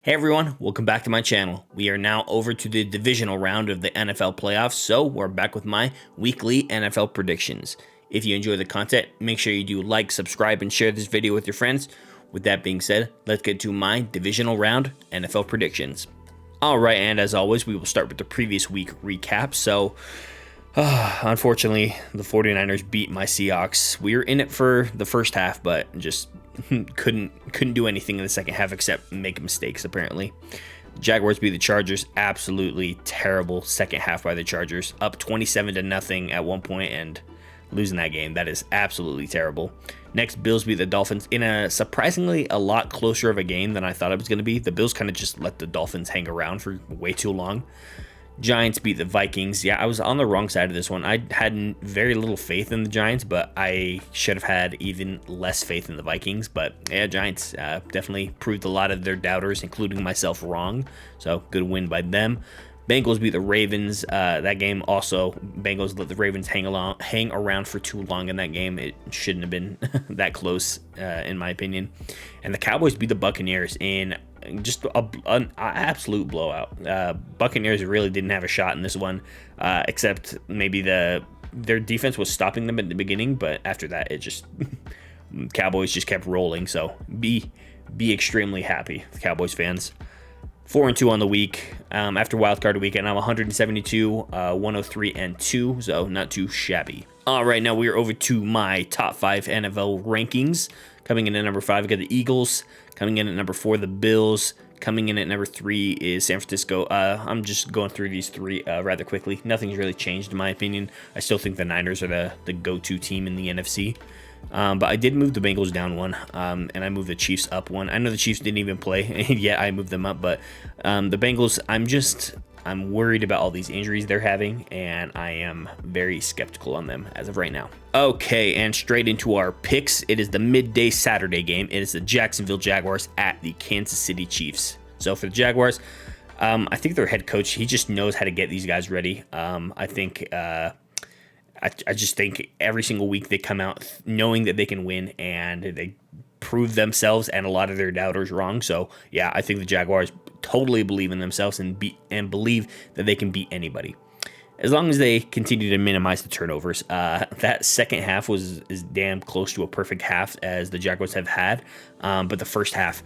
Hey everyone, welcome back to my channel. We are now over to the divisional round of the NFL playoffs, so we're back with my weekly NFL predictions. If you enjoy the content, make sure you do like, subscribe, and share this video with your friends. With that being said, let's get to my divisional round NFL predictions. Alright, and as always, we will start with the previous week recap. So, unfortunately, the 49ers beat my Seahawks. We were in it for the first half, but just couldn't do anything in the second half except make mistakes, apparently. Jaguars beat the Chargers. Absolutely terrible second half by the Chargers. Up 27-0 at one point and losing that game. That is absolutely terrible. Next, Bills beat the Dolphins in a surprisingly a lot closer of a game than I thought it was going to be. The Bills kind of just let the Dolphins hang around for way too long. Giants beat the Vikings. Yeah, I was on the wrong side of this one. I had very little faith in the Giants, but I should have had even less faith in the Vikings. But yeah, Giants definitely proved a lot of their doubters, including myself, wrong. So good win by them. Bengals beat the Ravens. That game also, Bengals let the Ravens hang around for too long in that game. It shouldn't have been that close, in my opinion. And the Cowboys beat the Buccaneers in just an absolute blowout. Buccaneers really didn't have a shot in this one, except maybe their defense was stopping them at the beginning, but after that, it just Cowboys just kept rolling. So be extremely happy, Cowboys fans. 4-2 on the week. After Wildcard Weekend, I'm 172, 103, and 2, so not too shabby. All right, now we're over to my top 5 NFL rankings. Coming in at number 5, we got the Eagles. Coming in at number 4, the Bills. Coming in at number 3 is San Francisco. I'm just going through these three rather quickly. Nothing's really changed in my opinion. I still think the Niners are the go-to team in the NFC. But I did move the Bengals down one, and I moved the Chiefs up one. I know the Chiefs didn't even play, and yet I moved them up. But the Bengals, I'm worried about all these injuries they're having, and I am very skeptical on them as of right now. Okay, and straight into our picks. It is the midday Saturday game. It is the Jacksonville Jaguars at the Kansas City Chiefs. So for the Jaguars, I think their head coach, he just knows how to get these guys ready. I just think every single week they come out knowing that they can win, and they prove themselves and a lot of their doubters wrong. So yeah, I think the Jaguars totally believe in themselves and believe that they can beat anybody, as long as they continue to minimize the turnovers. That second half is damn close to a perfect half as the Jaguars have had, but the first half,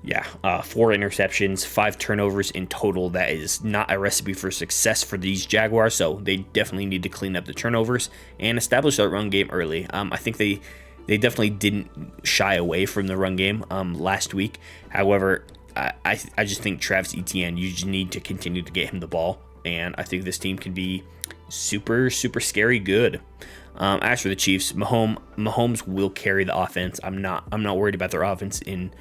yeah, 4 interceptions, 5 turnovers in total. That is not a recipe for success for these Jaguars, so they definitely need to clean up the turnovers and establish that run game early. I think they definitely didn't shy away from the run game last week. However, I just think Travis Etienne, you just need to continue to get him the ball, and I think this team can be super, super scary good. As for the Chiefs, Mahomes will carry the offense. I'm not worried about their offense in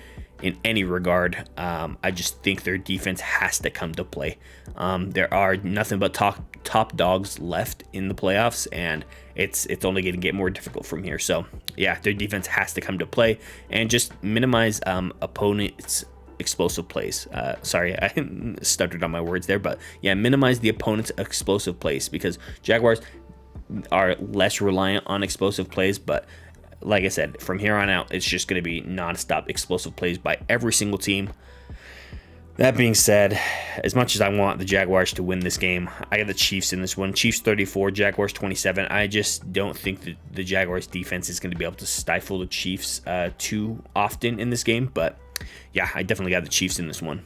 any regard. I just think their defense has to come to play. There are nothing but top dogs left in the playoffs, and it's only going to get more difficult from here. So yeah, their defense has to come to play and just minimize opponents' explosive plays. Sorry, I stuttered on my words there, but yeah, minimize the opponent's explosive plays, because Jaguars are less reliant on explosive plays, but like I said, from here on out, it's just going to be nonstop explosive plays by every single team. That being said, as much as I want the Jaguars to win this game, I got the Chiefs in this one. Chiefs 34, Jaguars 27. I just don't think that the Jaguars defense is going to be able to stifle the Chiefs too often in this game. But yeah, I definitely got the Chiefs in this one.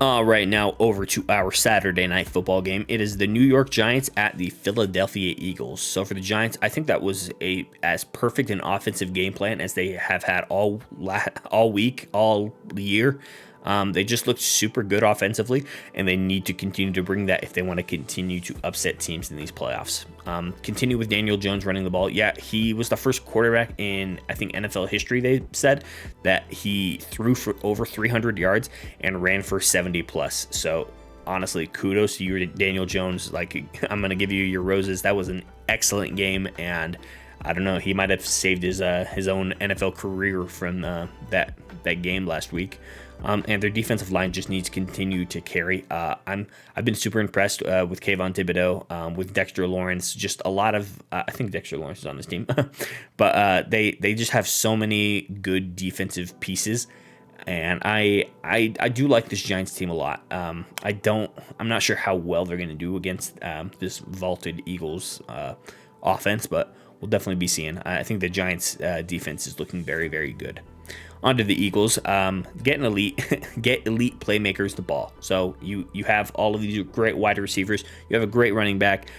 All right, now over to our Saturday night football game. It is the New York Giants at the Philadelphia Eagles. So for the Giants, I think that was as perfect an offensive game plan as they have had all week, all year. They just looked super good offensively, and they need to continue to bring that if they want to continue to upset teams in these playoffs. Continue with Daniel Jones running the ball. Yeah, he was the first quarterback in, I think, NFL history, they said, that he threw for over 300 yards and ran for 70 plus. So honestly, kudos to you, Daniel Jones. Like, I'm going to give you your roses. That was an excellent game, and I don't know, he might have saved his own NFL career from that game last week. And their defensive line just needs to continue to carry. I've been super impressed with Kayvon Thibodeau, with Dexter Lawrence. Just a lot of I think Dexter Lawrence is on this team, but they just have so many good defensive pieces And I do like this Giants team a lot. I'm not sure how well they're going to do against this vaulted Eagles offense, but we'll definitely be seeing. I think the Giants defense is looking very, very good. On to the Eagles. Get elite playmakers the ball. So you have all of these great wide receivers. You have a great running back.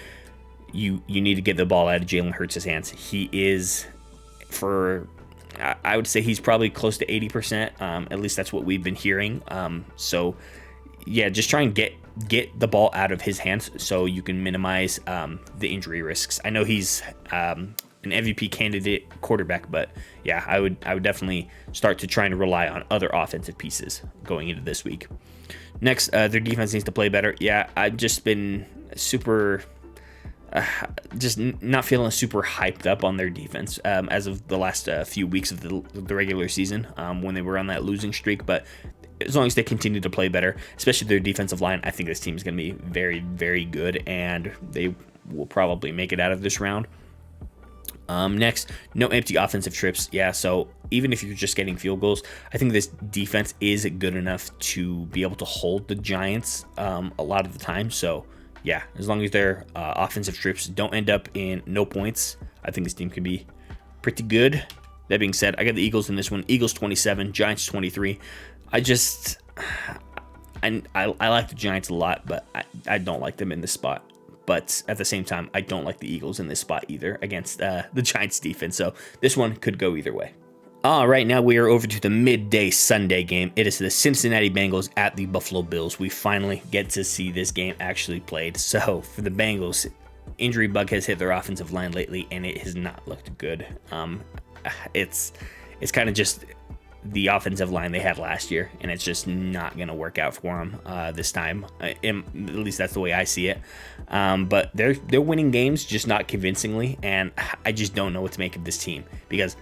You need to get the ball out of Jalen Hurts' hands. He is, I would say he's probably close to 80%. At least that's what we've been hearing. So yeah, just try and get the ball out of his hands so you can minimize the injury risks. I know he's an MVP candidate quarterback, but yeah, I would definitely start to try and rely on other offensive pieces going into this week. Next, their defense needs to play better. Yeah, I've just been just not feeling super hyped up on their defense as of the last few weeks of the regular season when they were on that losing streak. But as long as they continue to play better, especially their defensive line, I think this team is going to be very, very good, and they will probably make it out of this round. Next, no empty offensive trips. Yeah, so even if you're just getting field goals, I think this defense is good enough to be able to hold the Giants a lot of the time. So yeah, as long as their offensive trips don't end up in no points, I think this team can be pretty good. That being said, I got the Eagles in this one. Eagles 27, Giants 23. I like the Giants a lot, but I don't like them in this spot. But at the same time, I don't like the Eagles in this spot either against the Giants defense. So this one could go either way. All right, now we are over to the midday Sunday game. It is the Cincinnati Bengals at the Buffalo Bills. We finally get to see this game actually played. So for the Bengals, injury bug has hit their offensive line lately, and it has not looked good. It's kind of just the offensive line they had last year, and it's just not going to work out for them this time. At least that's the way I see it. But they're winning games, just not convincingly, and I just don't know what to make of this team because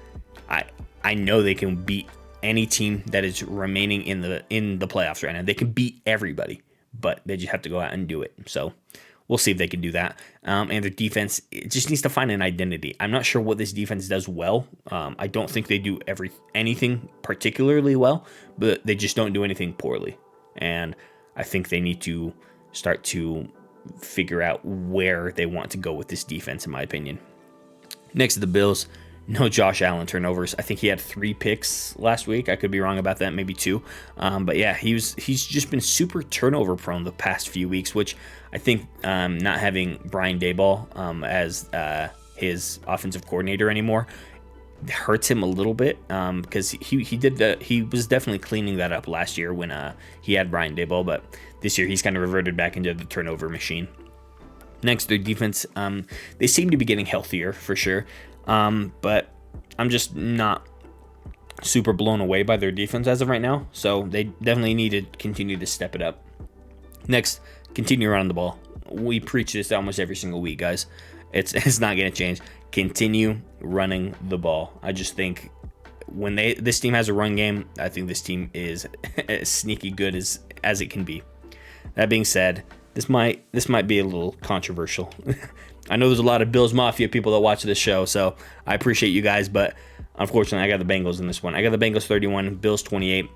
I know they can beat any team that is remaining in the playoffs right now. They can beat everybody, but they just have to go out and do it. So we'll see if they can do that. And their defense, it just needs to find an identity. I'm not sure what this defense does well. I don't think they do anything particularly well, but they just don't do anything poorly. And I think they need to start to figure out where they want to go with this defense, in my opinion. Next to the Bills, no Josh Allen turnovers. I think he had 3 picks last week. I could be wrong about that, maybe 2. But yeah, he's just been super turnover prone the past few weeks, which I think not having Brian Daboll as his offensive coordinator anymore hurts him a little bit because he was definitely cleaning that up last year when he had Brian Daboll, but this year he's kind of reverted back into the turnover machine. Next, their defense, they seem to be getting healthier for sure. But I'm just not super blown away by their defense as of right now. So they definitely need to continue to step it up. Next, continue running the ball. We preach this almost every single week, guys. It's not going to change. Continue running the ball. I just think when this team has a run game, I think this team is as sneaky good as it can be. That being said, this might be a little controversial. I know there's a lot of Bills Mafia people that watch this show, so I appreciate you guys, but unfortunately, I got the Bengals in this one. I got the Bengals 31, Bills 28.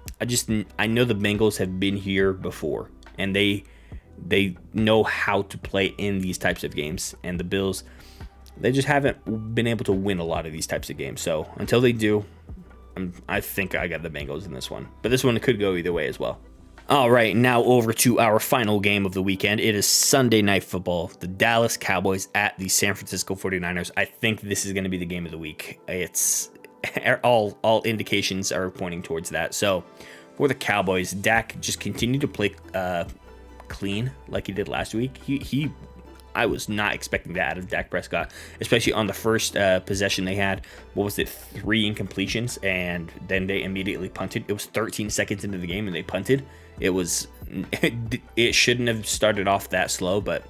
I know the Bengals have been here before, and they know how to play in these types of games, and the Bills, they just haven't been able to win a lot of these types of games. So until they do, I think I got the Bengals in this one, but this one could go either way as well. All right, now over to our final game of the weekend. It is Sunday Night Football, the Dallas Cowboys at the San Francisco 49ers. I think this is going to be the game of the week. It's all indications are pointing towards that. So for the Cowboys, Dak just continued to play clean like he did last week. I was not expecting that out of Dak Prescott, especially on the first possession they had. What was it, 3 incompletions, and then they immediately punted. It was 13 seconds into the game, and they punted. It shouldn't have started off that slow, but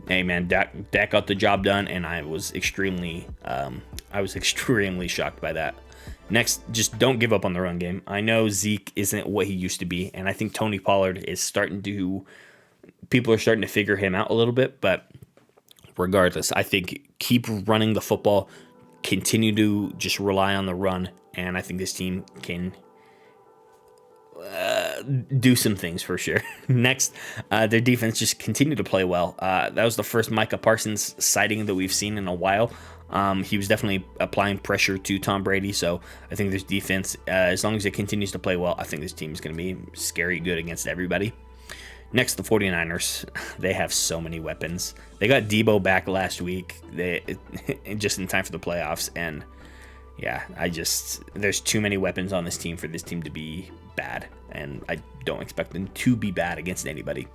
hey, man, Dak got the job done, and I was extremely shocked by that. Next, just don't give up on the run game. I know Zeke isn't what he used to be, and I think Tony Pollard is people are starting to figure him out a little bit, but regardless, I think keep running the football, continue to just rely on the run, and I think this team can do some things for sure. Next, their defense just continued to play well. That was the first Micah Parsons sighting that we've seen in a while. He was definitely applying pressure to Tom Brady, so I think this defense, as long as it continues to play well, I think this team is going to be scary good against everybody. Next, the 49ers. They have so many weapons. They got Debo back last week, just in time for the playoffs, and yeah, there's too many weapons on this team for this team to be bad, and I don't expect them to be bad against anybody.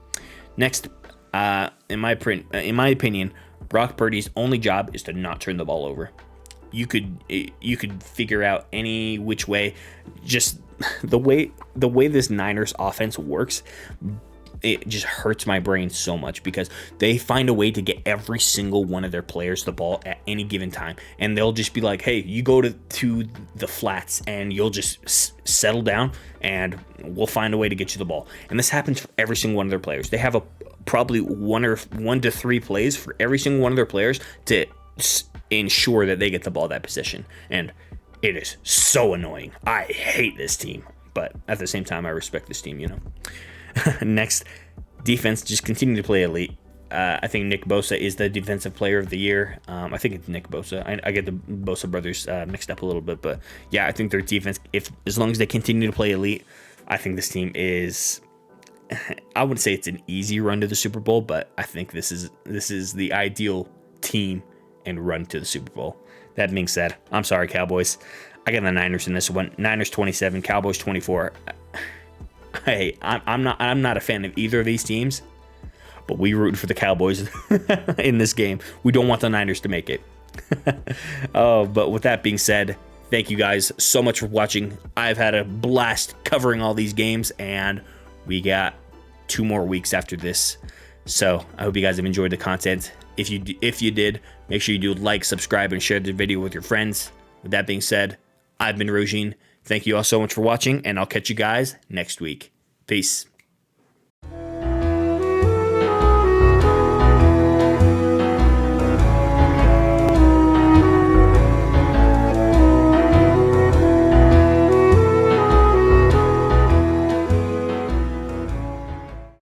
Next, in my opinion, Brock Purdy's only job is to not turn the ball over. You could figure out any which way, just the way this Niners offense works. It just hurts my brain so much because they find a way to get every single one of their players the ball at any given time. And they'll just be like, hey, you go to the flats and you'll just settle down and we'll find a way to get you the ball. And this happens for every single one of their players. They have probably one to three plays for every single one of their players to ensure that they get the ball that position. And it is so annoying. I hate this team. But at the same time, I respect this team, Next, defense just continue to play elite. I think Nick Bosa is the defensive player of the year. I think it's Nick Bosa. I get the Bosa brothers mixed up a little bit, but yeah, I think their defense, as long as they continue to play elite, I think this team is. I wouldn't say it's an easy run to the Super Bowl, but I think this is the ideal team and run to the Super Bowl. That being said, I'm sorry, Cowboys. I got the Niners in this one. Niners 27, Cowboys 24. Hey, I'm not a fan of either of these teams, but we root for the Cowboys in this game. We don't want the Niners to make it. But with that being said, thank you guys so much for watching. I've had a blast covering all these games, and we got 2 more weeks after this. So I hope you guys have enjoyed the content. If you did, make sure you do like, subscribe, and share the video with your friends. With that being said, I've been Rogine. Thank you all so much for watching, and I'll catch you guys next week. Peace.